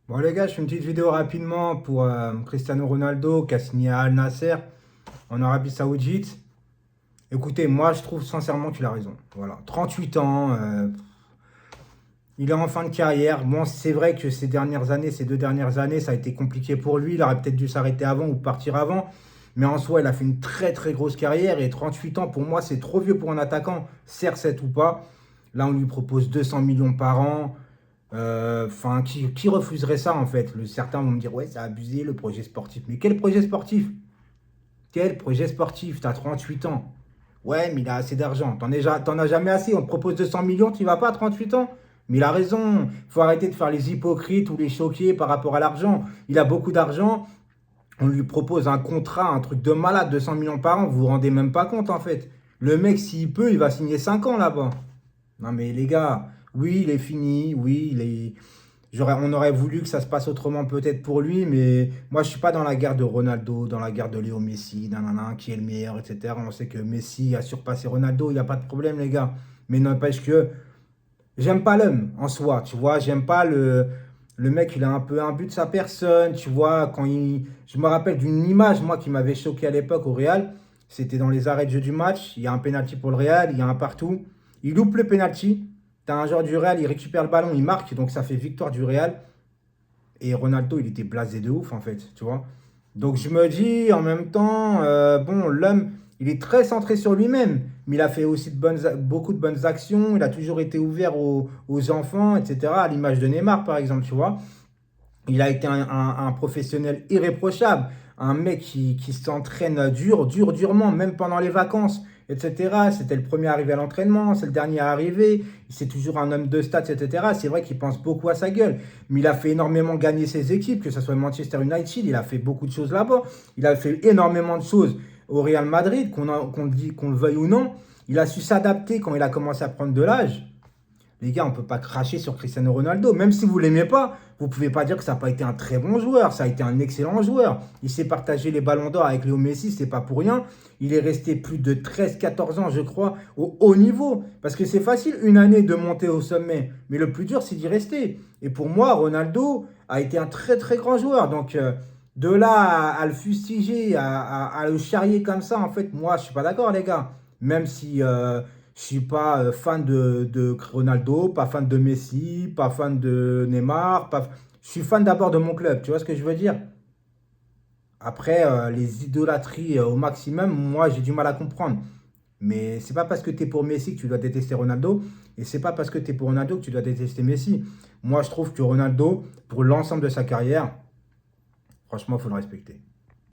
Bon les gars, je fais une petite vidéo rapidement pour Cristiano Ronaldo qui a signé à Al Nasser en Arabie Saoudite. Écoutez, moi je trouve sincèrement qu'il a raison. Voilà, 38 ans, il est en fin de carrière. Bon, c'est vrai que ces dernières années, ces 2 dernières années, ça a été compliqué pour lui. Il aurait peut-être dû s'arrêter avant ou partir avant. Mais en soi, il a fait une très très grosse carrière et 38 ans pour moi, c'est trop vieux pour un attaquant, CR7 ou pas. Là, on lui propose 200 millions par an. Enfin, qui refuserait ça en fait? Certains vont me dire, ouais, c'est abusé le projet sportif. Mais quel projet sportif? Quel projet sportif? T'as 38 ans. Ouais, mais il a assez d'argent. T'en as jamais assez. On te propose 200 millions, tu vas pas à 38 ans? Mais il a raison. Faut arrêter de faire les hypocrites ou les choquer par rapport à l'argent. Il a beaucoup d'argent. On lui propose un contrat, un truc de malade, 200 millions par an. Vous vous rendez même pas compte en fait. Le mec, s'il peut, il va signer 5 ans là-bas. Non mais les gars, oui, il est fini, oui, on aurait voulu que ça se passe autrement peut-être pour lui, mais moi je suis pas dans la guerre de Ronaldo, dans la guerre de Léo Messi, nanana, qui est le meilleur, etc. On sait que Messi a surpassé Ronaldo, il n'y a pas de problème les gars. Mais n'empêche que j'aime pas l'homme en soi, tu vois, j'aime pas le mec, il a un peu un but de sa personne, tu vois, je me rappelle d'une image, moi, qui m'avait choqué à l'époque au Real, c'était dans les arrêts de jeu du match, il y a un penalty pour le Real, il y a un partout, il loupe le penalty, t'as un joueur du Real, il récupère le ballon, il marque, donc ça fait victoire du Real, et Ronaldo, il était blasé de ouf, en fait, tu vois. Donc je me dis, en même temps, bon, l'homme, il est très centré sur lui-même, mais il a fait aussi beaucoup de bonnes actions, il a toujours été ouvert aux enfants, etc., à l'image de Neymar, par exemple, tu vois. Il a été un professionnel irréprochable, un mec qui s'entraîne durement, même pendant les vacances, etc. C'était le premier arrivé à l'entraînement, c'est le dernier à arriver, c'est toujours un homme de stats, etc. C'est vrai qu'il pense beaucoup à sa gueule, mais il a fait énormément gagner ses équipes, que ce soit Manchester United, il a fait beaucoup de choses là-bas, il a fait énormément de choses au Real Madrid, qu'on le veuille ou non. Il a su s'adapter quand il a commencé à prendre de l'âge. Les gars, on ne peut pas cracher sur Cristiano Ronaldo. Même si vous ne l'aimez pas, vous ne pouvez pas dire que ça n'a pas été un très bon joueur. Ça a été un excellent joueur. Il s'est partagé les ballons d'or avec Léo Messi, c'est pas pour rien. Il est resté plus de 13, 14 ans, je crois, au haut niveau. Parce que c'est facile une année de monter au sommet. Mais le plus dur, c'est d'y rester. Et pour moi, Ronaldo a été un très très grand joueur. Donc de là à le fustiger, à le charrier comme ça, en fait, moi, je ne suis pas d'accord, les gars. Même si je suis pas fan de Ronaldo, pas fan de Messi, pas fan de Neymar. Je suis fan d'abord de mon club, tu vois ce que je veux dire? Après, les idolâtries au maximum, moi j'ai du mal à comprendre. Mais c'est pas parce que tu es pour Messi que tu dois détester Ronaldo. Et c'est pas parce que tu es pour Ronaldo que tu dois détester Messi. Moi je trouve que Ronaldo, pour l'ensemble de sa carrière, franchement, il faut le respecter.